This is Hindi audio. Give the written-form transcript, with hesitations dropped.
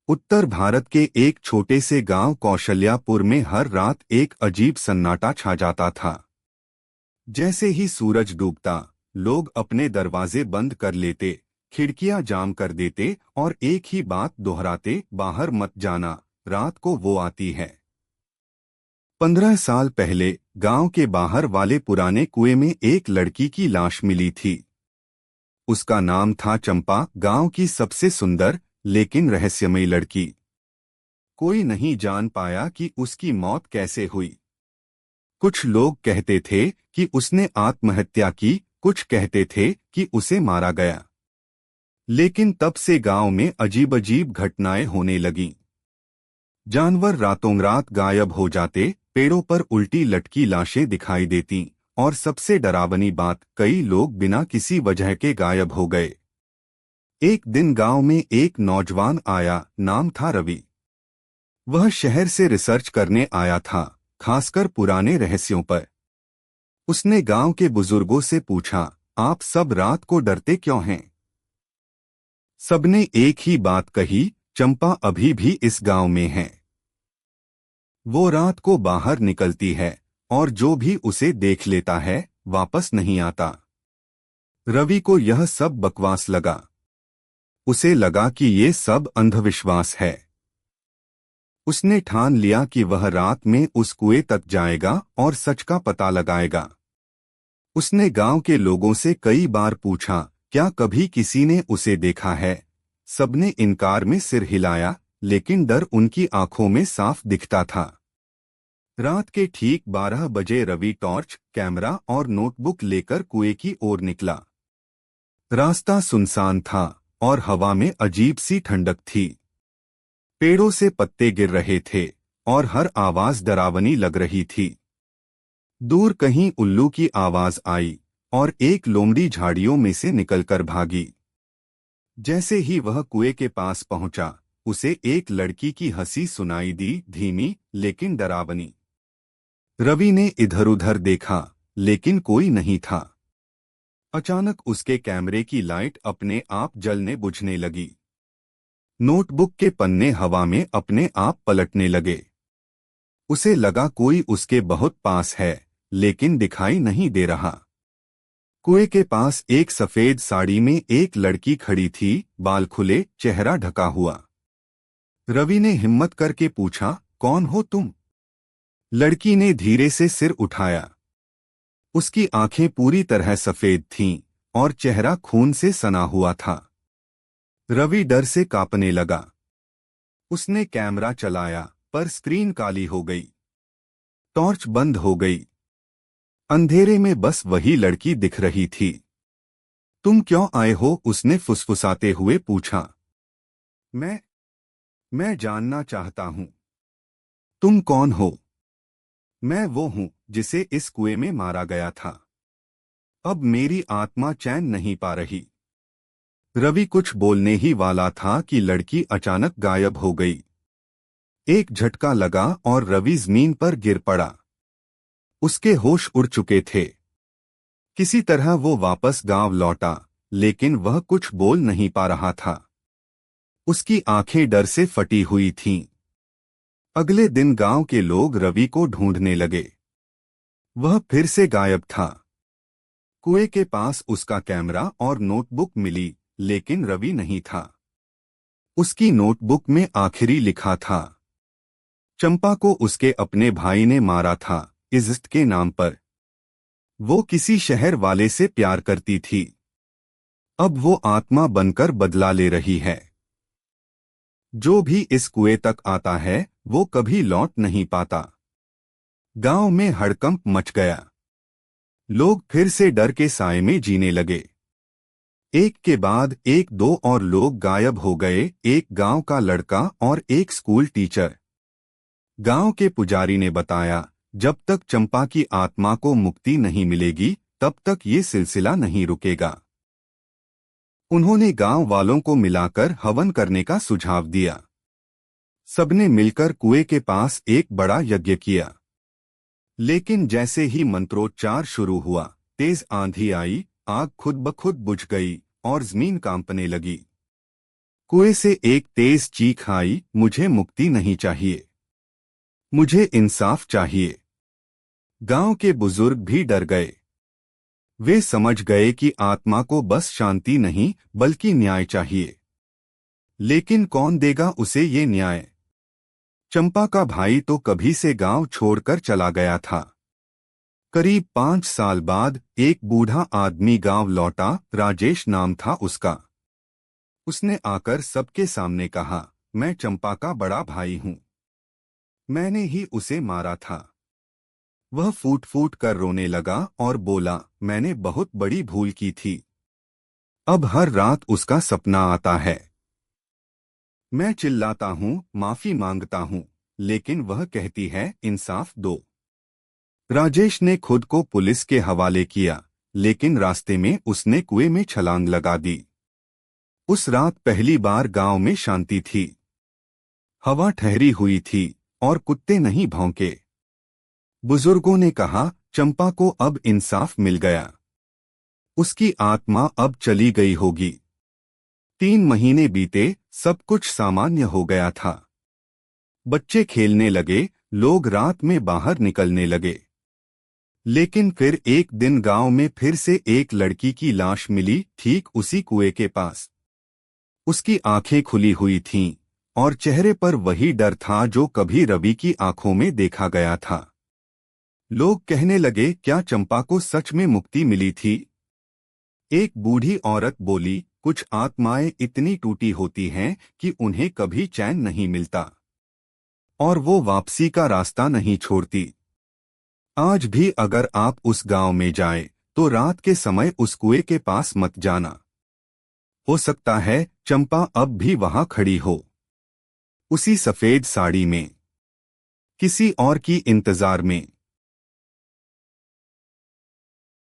उत्तर भारत के एक छोटे से गांव कौशल्यापुर में हर रात एक अजीब सन्नाटा छा जाता था। जैसे ही सूरज डूबता, लोग अपने दरवाजे बंद कर लेते, खिड़कियां जाम कर देते और एक ही बात दोहराते, बाहर मत जाना, रात को वो आती है। 15 साल पहले गांव के बाहर वाले पुराने कुएं में एक लड़की की लाश मिली थी। उसका नाम था चंपा, गांव की सबसे सुंदर लेकिन रहस्यमयी लड़की। कोई नहीं जान पाया कि उसकी मौत कैसे हुई। कुछ लोग कहते थे कि उसने आत्महत्या की, कुछ कहते थे कि उसे मारा गया। लेकिन तब से गांव में अजीब अजीब घटनाएं होने लगीं। जानवर रातों रात गायब हो जाते, पेड़ों पर उल्टी लटकी लाशें दिखाई देती, और सबसे डरावनी बात, कई लोग बिना किसी वजह के गायब हो गए। एक दिन गांव में एक नौजवान आया, नाम था रवि। वह शहर से रिसर्च करने आया था, खासकर पुराने रहस्यों पर। उसने गांव के बुजुर्गों से पूछा, आप सब रात को डरते क्यों हैं? सबने एक ही बात कही, चंपा अभी भी इस गांव में है। वो रात को बाहर निकलती है और जो भी उसे देख लेता है वापस नहीं आता। रवि को यह सब बकवास लगा। उसे लगा कि ये सब अंधविश्वास है। उसने ठान लिया कि वह रात में उस कुएं तक जाएगा और सच का पता लगाएगा। उसने गांव के लोगों से कई बार पूछा, क्या कभी किसी ने उसे देखा है? सबने इनकार में सिर हिलाया, लेकिन डर उनकी आंखों में साफ दिखता था। रात के ठीक 12 बजे रवि टॉर्च, कैमरा और नोटबुक लेकर कुएं की ओर निकला। रास्ता सुनसान था और हवा में अजीब सी ठंडक थी। पेड़ों से पत्ते गिर रहे थे और हर आवाज डरावनी लग रही थी। दूर कहीं उल्लू की आवाज आई और एक लोमड़ी झाड़ियों में से निकलकर भागी। जैसे ही वह कुएं के पास पहुंचा, उसे एक लड़की की हंसी सुनाई दी, धीमी लेकिन डरावनी। रवि ने इधर-उधर देखा, लेकिन कोई नहीं था। अचानक उसके कैमरे की लाइट अपने आप जलने बुझने लगी। नोटबुक के पन्ने हवा में अपने आप पलटने लगे। उसे लगा कोई उसके बहुत पास है, लेकिन दिखाई नहीं दे रहा। कुएं के पास एक सफेद साड़ी में एक लड़की खड़ी थी, बाल खुले, चेहरा ढका हुआ। रवि ने हिम्मत करके पूछा, कौन हो तुम? लड़की ने धीरे से सिर उठाया। उसकी आंखें पूरी तरह सफेद थीं और चेहरा खून से सना हुआ था। रवि डर से कांपने लगा। उसने कैमरा चलाया, पर स्क्रीन काली हो गई। टॉर्च बंद हो गई। अंधेरे में बस वही लड़की दिख रही थी। तुम क्यों आए हो? उसने फुसफुसाते हुए पूछा। मैं जानना चाहता हूं। तुम कौन हो? मैं वो हूं जिसे इस कुएं में मारा गया था। अब मेरी आत्मा चैन नहीं पा रही। रवि कुछ बोलने ही वाला था कि लड़की अचानक गायब हो गई। एक झटका लगा और रवि जमीन पर गिर पड़ा। उसके होश उड़ चुके थे। किसी तरह वो वापस गांव लौटा, लेकिन वह कुछ बोल नहीं पा रहा था। उसकी आंखें डर से फटी हुई थीं। अगले दिन गांव के लोग रवि को ढूंढने लगे। वह फिर से गायब था। कुएं के पास उसका कैमरा और नोटबुक मिली, लेकिन रवि नहीं था। उसकी नोटबुक में आखिरी लिखा था, चंपा को उसके अपने भाई ने मारा था, इज्जत के नाम पर। वो किसी शहर वाले से प्यार करती थी। अब वो आत्मा बनकर बदला ले रही है। जो भी इस कुएं तक आता है वो कभी लौट नहीं पाता। गांव में हड़कंप मच गया। लोग फिर से डर के साए में जीने लगे। एक के बाद एक दो और लोग गायब हो गए, एक गांव का लड़का और एक स्कूल टीचर। गांव के पुजारी ने बताया, जब तक चंपा की आत्मा को मुक्ति नहीं मिलेगी तब तक ये सिलसिला नहीं रुकेगा। उन्होंने गांव वालों को मिलाकर हवन करने का सुझाव दिया। सबने मिलकर कुएं के पास एक बड़ा यज्ञ किया। लेकिन जैसे ही मंत्रोच्चार शुरू हुआ, तेज आंधी आई, आग खुद ब खुद बुझ गई और जमीन कांपने लगी। कुएं से एक तेज चीख आई, मुझे मुक्ति नहीं चाहिए, मुझे इंसाफ चाहिए। गांव के बुजुर्ग भी डर गए। वे समझ गए कि आत्मा को बस शांति नहीं बल्कि न्याय चाहिए। लेकिन कौन देगा उसे ये न्याय? चंपा का भाई तो कभी से गांव छोड़कर चला गया था। करीब 5 साल बाद एक बूढ़ा आदमी गांव लौटा। राजेश नाम था उसका। उसने आकर सबके सामने कहा, मैं चंपा का बड़ा भाई हूं, मैंने ही उसे मारा था। वह फूट फूट कर रोने लगा और बोला, मैंने बहुत बड़ी भूल की थी। अब हर रात उसका सपना आता है। मैं चिल्लाता हूँ, माफी मांगता हूँ, लेकिन वह कहती है, इंसाफ दो। राजेश ने खुद को पुलिस के हवाले किया, लेकिन रास्ते में उसने कुएं में छलांग लगा दी। उस रात पहली बार गांव में शांति थी। हवा ठहरी हुई थी और कुत्ते नहीं भौंके। बुजुर्गों ने कहा, चंपा को अब इंसाफ मिल गया, उसकी आत्मा अब चली गई होगी। 3 महीने बीते, सब कुछ सामान्य हो गया था। बच्चे खेलने लगे, लोग रात में बाहर निकलने लगे। लेकिन फिर एक दिन गांव में फिर से एक लड़की की लाश मिली, ठीक उसी कुएं के पास। उसकी आंखें खुली हुई थीं और चेहरे पर वही डर था जो कभी रवि की आंखों में देखा गया था। लोग कहने लगे, क्या चंपा को सच में मुक्ति मिली थी? एक बूढ़ी औरत बोली, कुछ आत्माएं इतनी टूटी होती हैं कि उन्हें कभी चैन नहीं मिलता और वो वापसी का रास्ता नहीं छोड़ती। आज भी अगर आप उस गांव में जाएं, तो रात के समय उस कुएं के पास मत जाना। हो सकता है चंपा अब भी वहां खड़ी हो, उसी सफेद साड़ी में, किसी और की इंतजार में।